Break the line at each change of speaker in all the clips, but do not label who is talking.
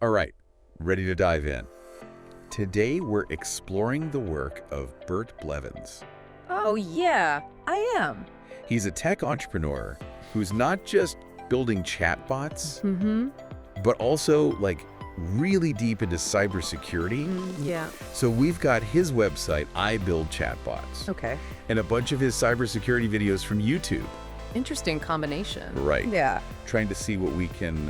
All right, ready to dive in. Today we're exploring the work of Bert Blevins.
Oh, yeah, I am.
He's a tech entrepreneur who's not just building chatbots, but also really deep into cybersecurity.
Yeah.
So we've got his website, I Build Chatbots,
Okay.
and a bunch of his cybersecurity videos from YouTube.
Interesting combination.
Right.
Yeah.
Trying to see what we can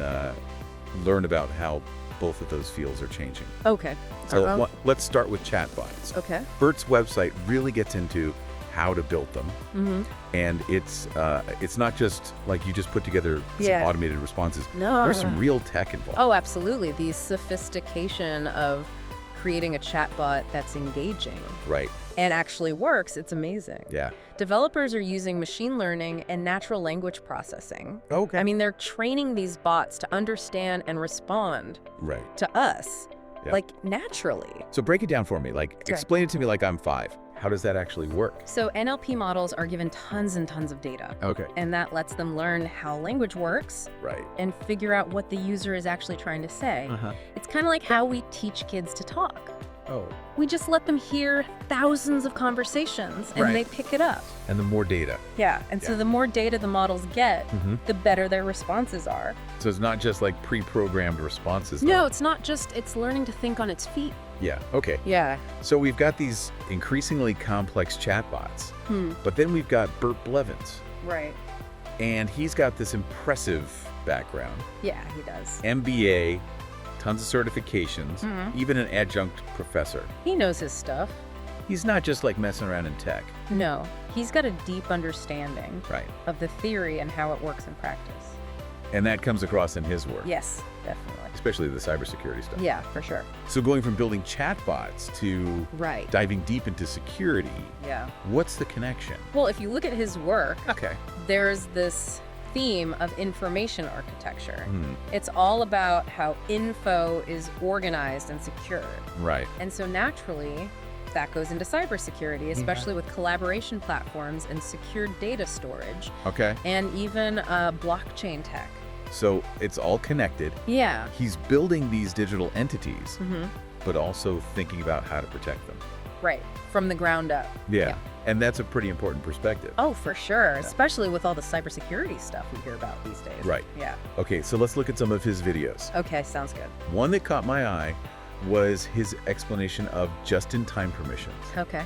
learn about how both of those fields are changing.
Okay.
So let's start with chatbots.
Okay.
Bert's website really gets into how to build them, and it's not just like you just put together some
Yeah.
automated responses.
No.
There's some real tech involved.
Oh, absolutely. The sophistication of creating a chatbot that's engaging
Right.
and actually works, it's amazing.
Yeah.
Developers are using machine learning and natural language processing.
Okay.
I mean, they're training these bots to understand and respond
Right.
to us,
Yeah.
naturally.
So break it down for me.
Right.
Explain it to me like I'm 5. How does that actually work?
So NLP models are given tons and tons of data,
Okay.
and that lets them learn how language works
Right.
and figure out what the user is actually trying to say.
Uh-huh.
It's kind of like how we teach kids to talk.
Oh.
We just let them hear thousands of conversations and
Right.
they pick it up.
And the more data.
Yeah, and so
Yeah.
the more data the models get, the better their responses are.
So it's not just like pre-programmed responses.
No, it's not just, it's learning to think on its feet.
Yeah. Okay.
Yeah.
So we've got these increasingly complex chatbots, but then we've got Bert Blevins,
Right.
and he's got this impressive background.
Yeah, he does.
MBA, tons of certifications, even an adjunct professor.
He knows his stuff.
He's not just messing around in tech.
No, he's got a deep understanding
Right.
of the theory and how it works in practice.
And that comes across in his work,
Yes, definitely.
especially the cybersecurity stuff.
Yeah, for sure.
So going from building chatbots to
Right.
diving deep into security,
Yeah.
what's the connection?
Well, if you look at his work,
Okay.
there's this theme of information architecture. It's all about how info is organized and secured.
Right.
And so naturally, that goes into cybersecurity, especially with collaboration platforms and secure data storage,
Okay.
and even blockchain tech.
So it's all connected.
Yeah.
He's building these digital entities, but also thinking about how to protect them.
Right. From the ground up.
Yeah. And that's a pretty important perspective.
Oh, for sure. Especially with all the cybersecurity stuff we hear about these days.
Right.
Yeah.
Okay, so let's look at some of his videos.
Okay, sounds good.
One that caught my eye was his explanation of just-in-time permissions,
Okay.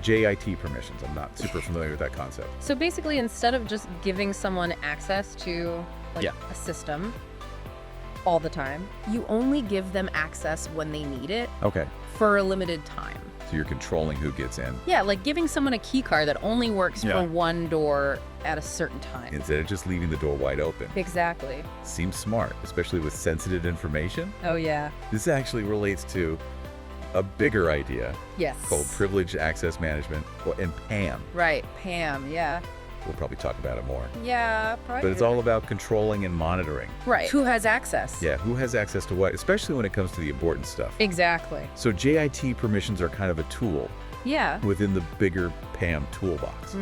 JIT permissions. I'm not super familiar with that concept.
So basically, instead of just giving someone access to
Yeah.
a system all the time, you only give them access when they need it
Okay,
for a limited time.
so you're controlling who gets in
Yeah, like giving someone a key card that only works
Yeah.
for one door at a certain time.
instead of just leaving the door wide open.
Exactly.
Seems smart, especially with sensitive information.
Oh, yeah.
This actually relates to a bigger idea
Yes.
called Privileged Access Management, and PAM.
Right. PAM, yeah.
We'll probably talk about it more.
Yeah, probably.
But it's all about controlling and monitoring.
Right. Who has access?
Yeah, who has access to what, especially when it comes to the important stuff.
Exactly.
So JIT permissions are kind of a tool
Yeah.
within the bigger PAM toolbox.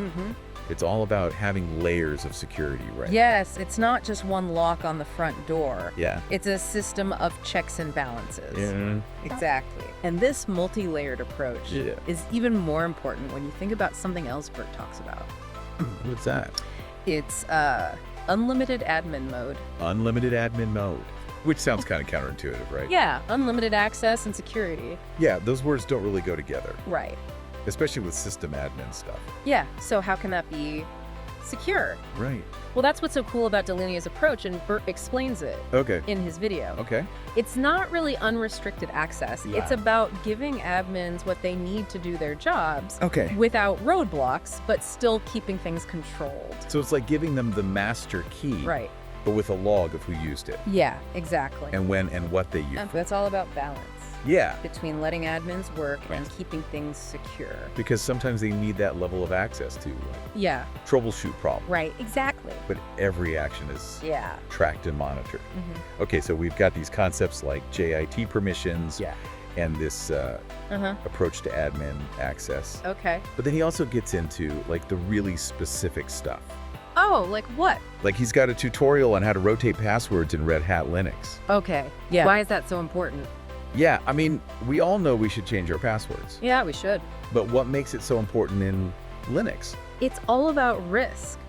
It's all about having layers of security, right?
Yes, it's not just one lock on the front door.
Yeah.
It's a system of checks and balances.
Yeah.
Exactly. And this multi-layered approach
Yeah.
is even more important when you think about something else Bert talks about.
What's that?
It's unlimited admin mode.
Unlimited admin mode, which sounds kind of counterintuitive, right?
Yeah, unlimited access and security.
Yeah, those words don't really go together,
Right.
especially with system admin stuff.
Yeah, so how can that be secure?
Right.
Well, that's what's so cool about Delinia's approach, and Bert explains it
Okay.
in his video.
Okay.
It's not really unrestricted access.
Yeah.
It's about giving admins what they need to do their jobs
Okay.
without roadblocks, but still keeping things controlled.
So it's like giving them the master key,
Right.
but with a log of who used it
Yeah, exactly.
and when and what they used.
And that's all about balance
Yeah,
between letting admins work and
Right.
keeping things secure.
because sometimes they need that level of access to
Yeah,
troubleshoot problems.
right, exactly.
But every action is
Yeah.
tracked and monitored. Okay, so we've got these concepts like JIT permissions
Yeah.
and this approach to admin access.
Okay.
But then he also gets into the really specific stuff.
Oh, like what?
Like he's got a tutorial on how to rotate passwords in Red Hat Linux.
Okay. Yeah. Why is that so important?
Yeah, I mean, we all know we should change our passwords.
Yeah, we should.
But what makes it so important in Linux?
It's all about risk.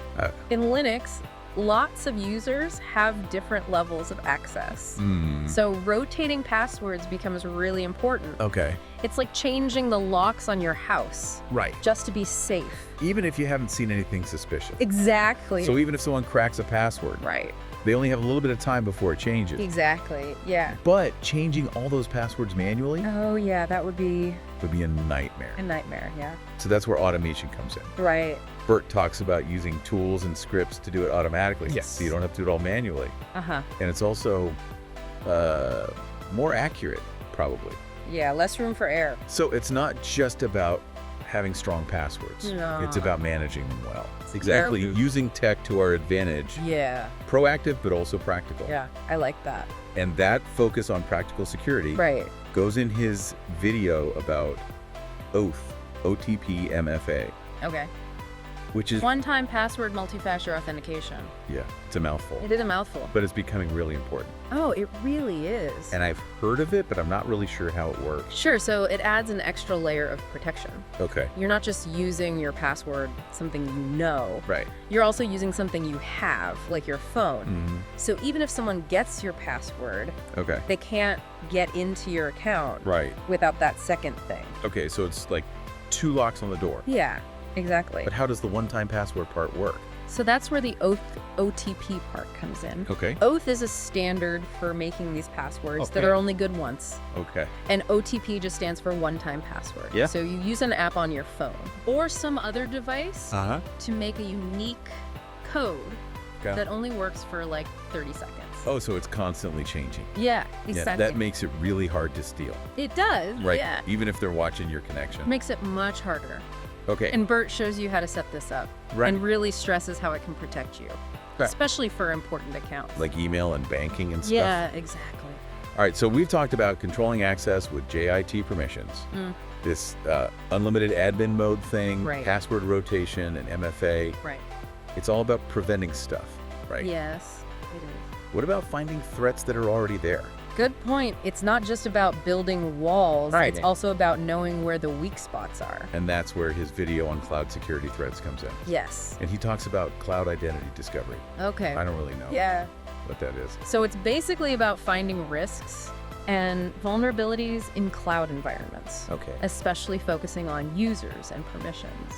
In Linux, lots of users have different levels of access. So rotating passwords becomes really important.
Okay.
It's like changing the locks on your house.
Right.
Just to be safe.
Even if you haven't seen anything suspicious.
Exactly.
So even if someone cracks a password,
right.
they only have a little bit of time before it changes.
Exactly. Yeah.
But changing all those passwords manually
Oh, yeah, that would be
a nightmare.
a nightmare. Yeah.
So that's where automation comes in.
Right.
Bert talks about using tools and scripts to do it automatically.
Yes.
So you don't have to do it all manually.
Uh-huh.
And it's also more accurate, probably.
Yeah, less room for error.
So it's not just about having strong passwords.
No.
It's about managing them well. Exactly. Using tech to our advantage.
Yeah.
Proactive, but also practical.
Yeah, I like that.
And that focus on practical security
Right.
goes in his video about OAuth, OTP MFA,
Okay.
which is,
One-time password multi-factor authentication.
yeah, it's a mouthful.
It is a mouthful.
But it's becoming really important.
Oh, it really is.
And I've heard of it, but I'm not really sure how it works.
Sure, so it adds an extra layer of protection.
Okay.
You're not just using your password, something you know.
Right.
You're also using something you have, like your phone.
Mm-hmm.
So even if someone gets your password,
Okay.
they can't get into your account
Right.
without that second thing.
Okay, so it's like 2 locks on the door.
Yeah, exactly.
But how does the one-time password part work?
So that's where the OTP part comes in.
Okay.
Oath is a standard for making these passwords that
Okay.
are only good once.
Okay.
And OTP just stands for one-time password.
Yeah.
So you use an app on your phone or some other device
Uh-huh.
to make a unique code
Okay.
that only works for like 30 seconds.
Oh, so it's constantly changing.
Yeah,
Yeah,
exactly.
that makes it really hard to steal.
It does.
Right.
Yeah.
Even if they're watching your connection.
Makes it much harder.
Okay.
And Bert shows you how to set this up.
Right.
And really stresses how it can protect you.
Right.
Especially for important accounts.
Like email and banking and stuff.
Yeah, exactly.
All right, so we've talked about controlling access with JIT permissions. This unlimited admin mode thing,
Right.
password rotation, and MFA.
Right.
It's all about preventing stuff, right?
Yes, it is.
What about finding threats that are already there?
Good point. It's not just about building walls.
Right.
It's also about knowing where the weak spots are.
And that's where his video on cloud security threats comes in.
Yes.
And he talks about cloud identity discovery.
Okay.
I don't really know
Yeah.
what that is.
So it's basically about finding risks and vulnerabilities in cloud environments.
Okay.
Especially focusing on users and permissions.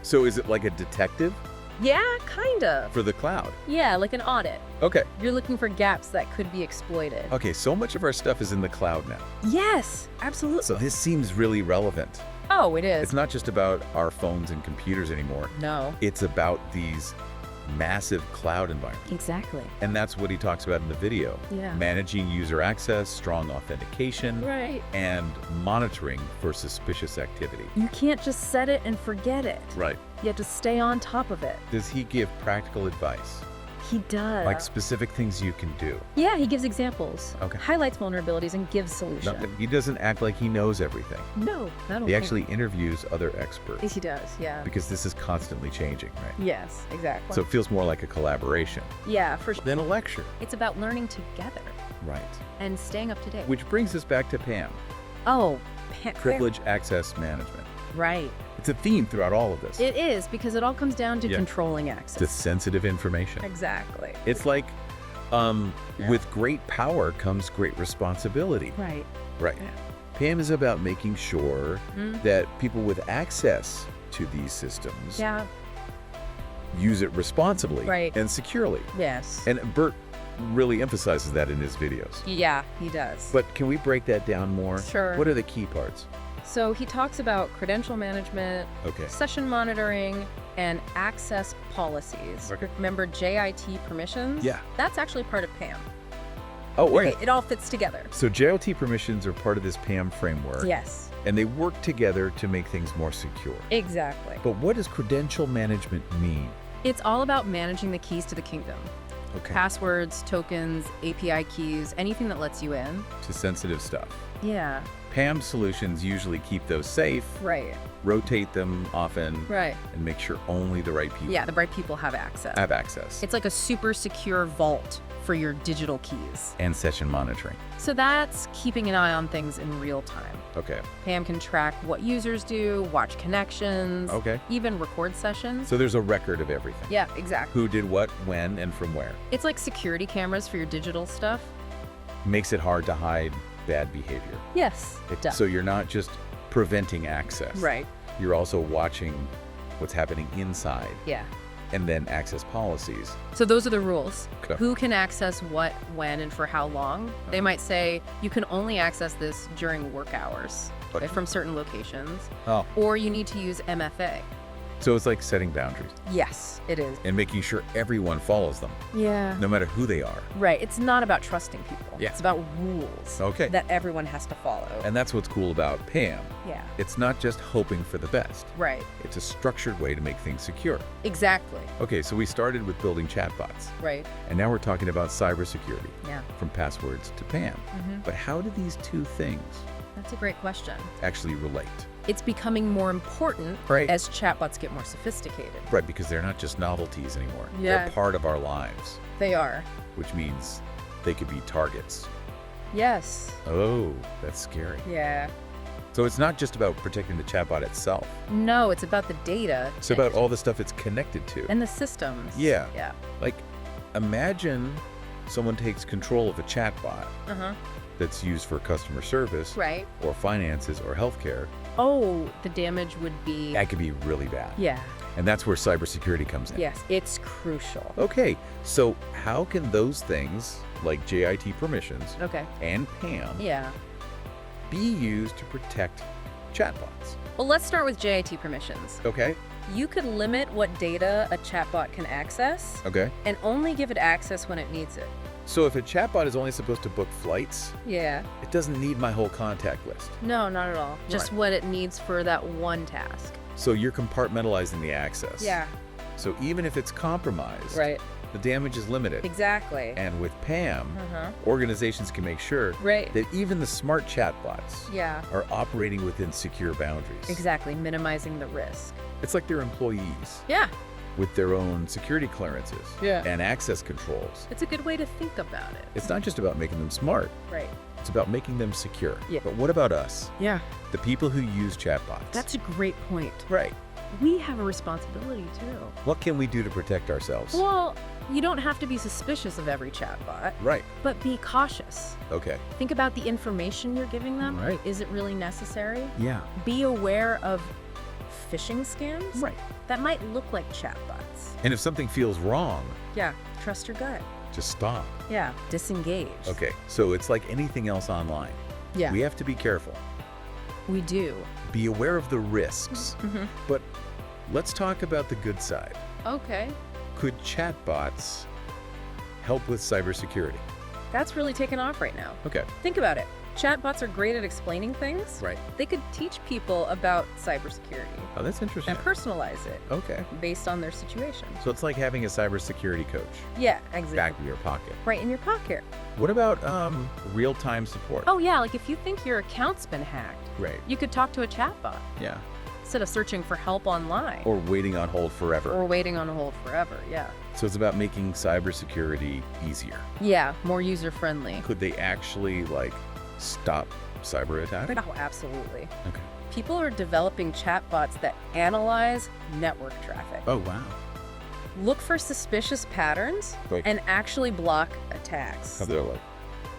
So is it like a detective
Yeah, kind of.
for the cloud?
Yeah, like an audit.
Okay.
You're looking for gaps that could be exploited.
Okay, so much of our stuff is in the cloud now.
Yes, absolutely.
So this seems really relevant.
Oh, it is.
It's not just about our phones and computers anymore.
No.
It's about these massive cloud environments.
Exactly.
And that's what he talks about in the video.
Yeah.
Managing user access, strong authentication,
Right.
and monitoring for suspicious activity.
You can't just set it and forget it.
Right.
You have to stay on top of it.
Does he give practical advice?
He does.
Like specific things you can do?
Yeah, he gives examples.
Okay.
Highlights vulnerabilities and gives
No,
solutions.
he doesn't act like he knows everything.
No, I don't
He
think-
actually interviews other experts
He does, yeah.
because this is constantly changing, right?
Yes, exactly.
So it feels more like a collaboration
yeah, for sure.
than a lecture.
It's about learning together
Right.
and staying up to date.
Which brings us back to PAM,
Oh,
privilege access management.
Right.
It's a theme throughout all of this.
It is because it all comes down to
Yeah.
controlling
It's
access.
sensitive information.
Exactly.
It's like, with great power comes great responsibility.
Right.
Right.
Yeah.
PAM is about making sure
Mm.
that people with access to these systems
Yeah.
use it responsibly
Right.
and securely.
Yes.
And Bert really emphasizes that in his videos.
Yeah, he does.
But can we break that down more?
Sure.
What are the key parts?
So he talks about credential management,
Okay.
session monitoring, and access policies.
Okay.
Remember JIT permissions?
Yeah.
That's actually part of PAM.
Oh, wait.
Okay, it all fits together.
So JOT permissions are part of this PAM framework.
Yes,
And they work together to make things more secure.
exactly.
But what does credential management mean?
It's all about managing the keys to the kingdom.
Okay.
Passwords, tokens, API keys, anything that lets you in.
To sensitive stuff.
Yeah.
PAM solutions usually keep those safe,
Right.
rotate them often,
Right.
and make sure only the right people
Yeah, the right people have access.
have access.
It's like a super secure vault for your digital keys.
And session monitoring.
So that's keeping an eye on things in real time.
Okay.
PAM can track what users do, watch connections,
Okay.
even record sessions.
So there's a record of everything.
Yeah, exactly.
Who did what, when, and from where.
It's like security cameras for your digital stuff.
Makes it hard to hide bad behavior.
Yes, it does.
So you're not just preventing access.
Right.
You're also watching what's happening inside
Yeah.
and then access policies.
So those are the rules.
Okay.
Who can access what, when, and for how long? They might say you can only access this during work hours
Okay.
from certain locations,
Oh.
or you need to use MFA.
So it's like setting boundaries
Yes, it is.
and making sure everyone follows them,
Yeah.
no matter who they are.
Right. It's not about trusting people.
Yeah.
It's about rules
Okay.
that everyone has to follow.
And that's what's cool about PAM.
Yeah.
It's not just hoping for the best.
Right.
It's a structured way to make things secure.
Exactly.
Okay, so we started with building chatbots,
Right.
and now we're talking about cybersecurity,
Yeah.
from passwords to PAM. But how do these two things
That's a great question.
actually relate?
It's becoming more important
Right.
as chatbots get more sophisticated.
Right, because they're not just novelties anymore.
Yeah.
They're part of our lives,
They are.
which means they could be targets.
Yes.
Oh, that's scary.
Yeah.
So it's not just about protecting the chatbot itself.
No, it's about the data.
It's about all the stuff it's connected to.
and the systems.
Yeah.
Yeah.
Like, imagine someone takes control of a chatbot
Uh-huh.
that's used for customer service
Right.
or finances or healthcare.
Oh, the damage would be.
That could be really bad.
Yeah.
And that's where cybersecurity comes in.
Yes, it's crucial.
Okay, so how can those things, like JIT permissions
Okay.
and PAM,
Yeah.
be used to protect chatbots?
Well, let's start with JIT permissions.
Okay,
You could limit what data a chatbot can access
okay.
and only give it access when it needs it.
So if a chatbot is only supposed to book flights,
Yeah.
it doesn't need my whole contact list.
No, not at all. Just
Right.
what it needs for that one task.
So you're compartmentalizing the access.
Yeah.
So even if it's compromised,
Right.
the damage is limited.
Exactly.
And with PAM,
Uh-huh.
organizations can make sure
Right.
that even the smart chatbots
Yeah.
are operating within secure boundaries.
Exactly. Minimizing the risk.
It's like they're employees
Yeah.
with their own security clearances
Yeah.
and access controls.
It's a good way to think about it.
It's not just about making them smart,
Right.
it's about making them secure.
Yeah.
But what about us,
Yeah.
the people who use chatbots?
That's a great point.
right.
We have a responsibility too.
What can we do to protect ourselves?
Well, you don't have to be suspicious of every chatbot,
Right.
but be cautious.
Okay.
Think about the information you're giving them.
Right.
Is it really necessary?
Yeah.
Be aware of phishing scams
Right.
that might look like chatbots.
And if something feels wrong,
Yeah, trust your gut.
just stop.
Yeah, disengage.
Okay. So it's like anything else online.
Yeah,
We have to be careful.
we do.
Be aware of the risks.
Mhm.
But let's talk about the good side.
Okay,
Could chatbots help with cybersecurity?
that's really taken off right now.
Okay.
Think about it. Chatbots are great at explaining things.
Right.
They could teach people about cybersecurity
Oh, that's interesting.
and personalize it
Okay.
based on their situation.
So it's like having a cybersecurity coach
Yeah, exactly.
back in your pocket.
Right in your pocket.
What about real-time support?
Oh yeah, like if you think your account's been hacked,
Right.
you could talk to a chatbot
Yeah.
instead of searching for help online
Or waiting on hold forever.
or waiting on hold forever. Yeah.
So it's about making cybersecurity easier.
Yeah, more user friendly.
Could they actually like stop cyber attack?
Oh, absolutely.
Okay.
People are developing chatbots that analyze network traffic,
Oh wow.
look for suspicious patterns,
Right.
and actually block attacks.
How they're like,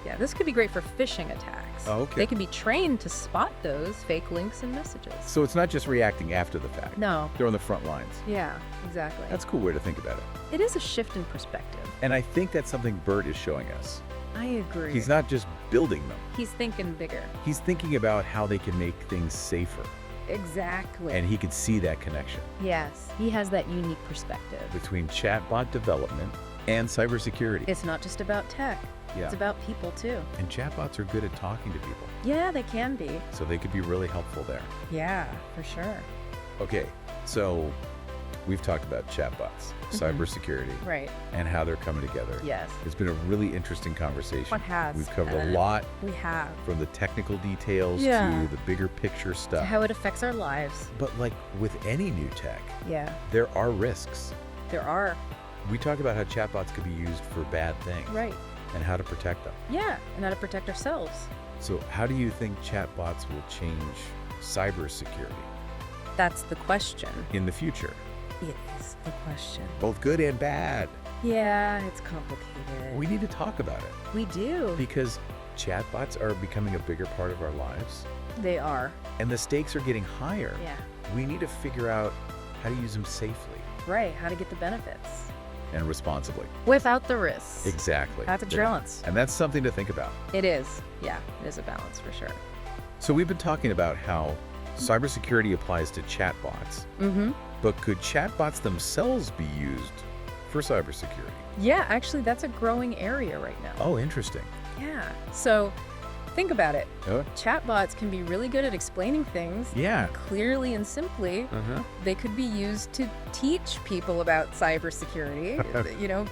Yeah, this could be great for phishing attacks.
Oh, okay.
They can be trained to spot those fake links and messages.
so it's not just reacting after the fact.
No.
They're on the front lines.
Yeah, exactly.
That's a cool way to think about it.
It is a shift in perspective.
And I think that's something Bert is showing us.
I agree.
He's not just building them.
He's thinking bigger.
He's thinking about how they can make things safer.
Exactly.
And he could see that connection
yes, he has that unique perspective.
between chatbot development and cybersecurity.
It's not just about tech.
Yeah.
It's about people too.
And chatbots are good at talking to people,
Yeah, they can be.
so they could be really helpful there.
Yeah, for sure.
Okay, so we've talked about chatbots, cybersecurity,
Right.
and how they're coming together.
Yes.
It's been a really interesting conversation.
What has?
We've covered a lot,
We have.
from the technical details
Yeah.
to the bigger picture stuff.
How it affects our lives.
But like with any new tech,
Yeah.
there are risks.
There are.
We talk about how chatbots could be used for bad things.
Right.
And how to protect them.
Yeah. And how to protect ourselves.
So how do you think chatbots will change cybersecurity
That's the question.
in the future?
It is the question.
Both good and bad.
Yeah, it's complicated.
We need to talk about it
We do.
because chatbots are becoming a bigger part of our lives
They are.
and the stakes are getting higher.
Yeah.
We need to figure out how to use them safely
Right. How to get the benefits
and responsibly.
without the risks.
Exactly.
That's a balance.
And that's something to think about.
It is. Yeah. It is a balance for sure.
So we've been talking about how cybersecurity applies to chatbots,
Mm-hmm.
but could chatbots themselves be used for cybersecurity?
Yeah. Actually, that's a growing area right now.
Oh, interesting.
Yeah. So think about it.
Oh,
Chatbots can be really good at explaining things
yeah.
clearly and simply.
Uh-huh.
They could be used to teach people about cybersecurity,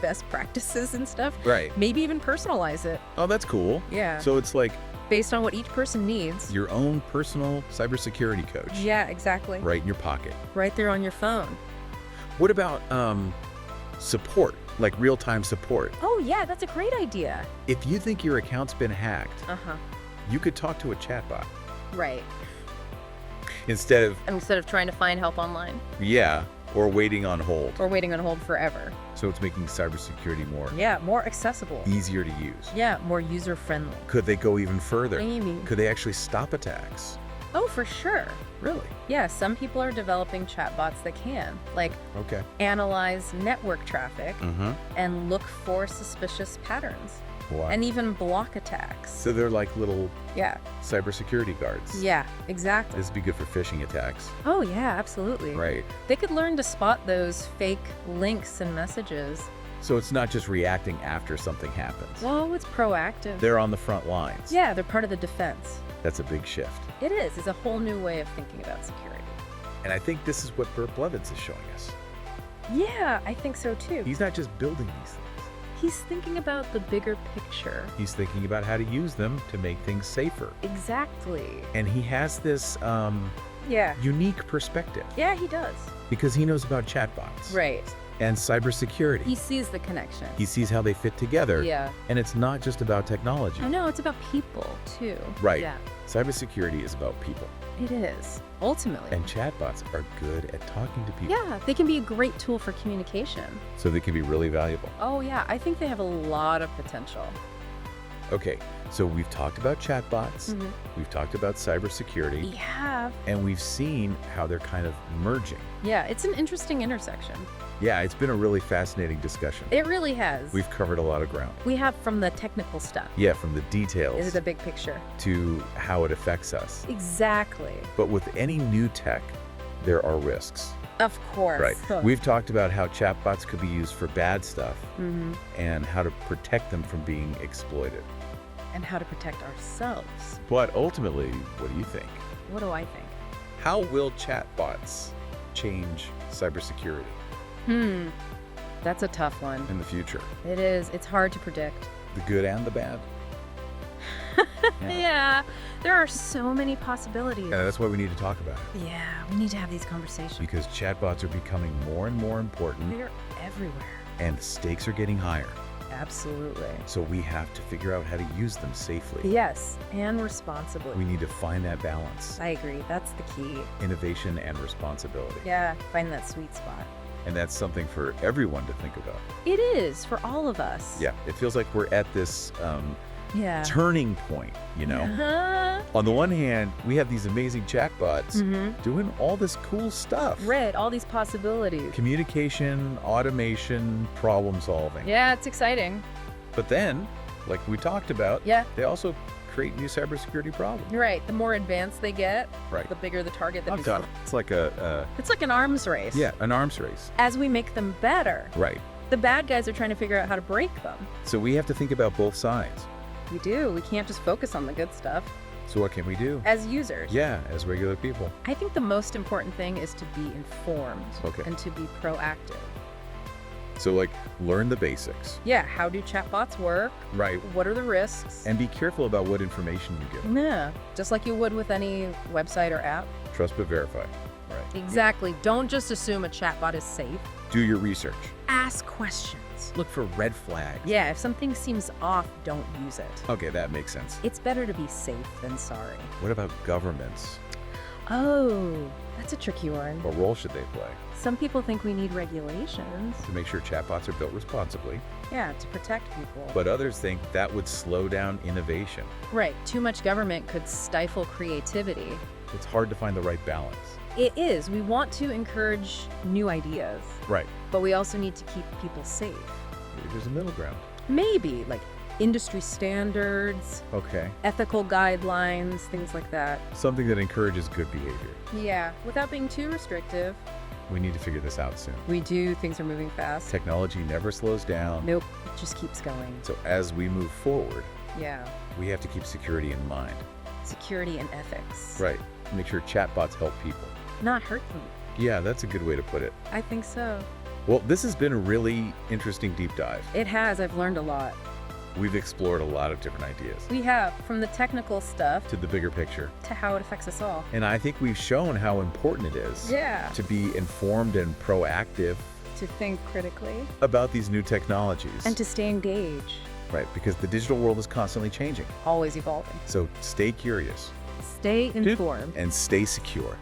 best practices and stuff.
Right.
Maybe even personalize it.
Oh, that's cool.
Yeah.
So it's like
Based on what each person needs.
your own personal cybersecurity coach.
Yeah, exactly.
Right in your pocket.
Right there on your phone.
What about support, like real-time support?
Oh, yeah, that's a great idea.
If you think your account's been hacked,
Uh-huh.
you could talk to a chatbot
Right.
instead of,
Instead of trying to find help online
yeah, or waiting on hold.
or waiting on hold forever.
So it's making cybersecurity more
Yeah, more accessible.
easier to use.
Yeah, more user-friendly.
Could they go even further?
Maybe.
Could they actually stop attacks?
Oh, for sure.
Really?
Yeah, some people are developing chatbots that can, like,
Okay.
analyze network traffic
Mm-hmm.
and look for suspicious patterns
Wow.
and even block attacks.
So they're like little
Yeah,
cybersecurity guards.
yeah, exactly.
This would be good for phishing attacks.
Oh, yeah, absolutely.
Right.
They could learn to spot those fake links and messages.
So it's not just reacting after something happens.
Well, it's proactive.
They're on the front lines.
Yeah, they're part of the defense.
That's a big shift.
It is. It's a whole new way of thinking about security.
And I think this is what Bert Blevins is showing us.
Yeah, I think so too.
He's not just building these things.
He's thinking about the bigger picture.
He's thinking about how to use them to make things safer.
Exactly.
And he has this
Yeah.
unique perspective
Yeah, he does.
because he knows about chatbots
Right.
and cybersecurity.
He sees the connection.
He sees how they fit together.
Yeah.
And it's not just about technology.
I know, it's about people too.
Right.
Yeah.
Cybersecurity is about people.
It is. Ultimately.
And chatbots are good at talking to people.
Yeah, they can be a great tool for communication.
So they can be really valuable.
Oh, yeah, I think they have a lot of potential.
Okay, so we've talked about chatbots,
Mhm.
we've talked about cybersecurity,
We have.
and we've seen how they're kind of merging.
Yeah, it's an interesting intersection.
Yeah, it's been a really fascinating discussion.
It really has.
We've covered a lot of ground.
We have from the technical stuff.
Yeah, from the details
Is it the big picture?
to how it affects us.
Exactly.
But with any new tech, there are risks.
Of course.
Right. We've talked about how chatbots could be used for bad stuff
Hmm.
and how to protect them from being exploited.
And how to protect ourselves.
But ultimately, what do you think?
What do I think?
How will chatbots change cybersecurity
That's a tough one.
in the future?
It is. It's hard to predict.
The good and the bad?
Yeah. There are so many possibilities.
Yeah, that's why we need to talk about it.
Yeah, we need to have these conversations.
Because chatbots are becoming more and more important
They're everywhere.
and the stakes are getting higher.
Absolutely.
So we have to figure out how to use them safely.
Yes, and responsibly.
We need to find that balance,
I agree. That's the key.
innovation and responsibility.
Yeah, find that sweet spot.
And that's something for everyone to think about.
It is for all of us.
Yeah, it feels like we're at this
Yeah.
turning point, you know?
Uh-huh.
On the one hand, we have these amazing chatbots doing all this cool stuff.
Read all these possibilities.
Communication, automation, problem solving.
Yeah, it's exciting.
But then, like we talked about,
Yeah.
they also create new cybersecurity problems.
You're right. The more advanced they get,
Right.
the bigger the target that
I'm
becomes.
done. It's like
It's like an arms race.
yeah, an arms race.
As we make them better,
Right.
the bad guys are trying to figure out how to break them.
So we have to think about both sides.
We do. We can't just focus on the good stuff.
So what can we do?
as users.
Yeah, as regular people.
I think the most important thing is to be informed
Okay.
and to be proactive.
So like learn the basics.
Yeah, how do chatbots work?
Right.
What are the risks?
And be careful about what information you give.
Yeah, just like you would with any website or app.
Trust but verify. Right.
Exactly. Don't just assume a chatbot is safe.
Do your research.
Ask questions.
Look for red flags.
Yeah, if something seems off, don't use it.
Okay, that makes sense.
It's better to be safe than sorry.
What about governments?
Oh, that's a tricky one.
What role should they play
Some people think we need regulations.
to make sure chatbots are built responsibly?
Yeah, to protect people.
But others think that would slow down innovation.
Right, too much government could stifle creativity.
It's hard to find the right balance.
It is. We want to encourage new ideas,
Right.
but we also need to keep people safe.
Maybe there's a middle ground.
Maybe, like industry standards,
Okay.
ethical guidelines, things like that.
Something that encourages good behavior.
Yeah, without being too restrictive.
We need to figure this out soon.
We do. Things are moving fast.
Technology never slows down.
Nope, it just keeps going.
So as we move forward,
Yeah,
we have to keep security in mind.
security and ethics.
Right. Make sure chatbots help people.
Not hurt them.
Yeah, that's a good way to put it.
I think so.
Well, this has been a really interesting deep dive.
It has. I've learned a lot.
We've explored a lot of different ideas
We have, from the technical stuff
to the bigger picture.
to how it affects us all.
And I think we've shown how important it is
Yeah.
to be informed and proactive
To think critically
about these new technologies.
and to stay engaged.
Right, because the digital world is constantly changing.
Always evolving.
So stay curious
Stay informed.
and stay secure.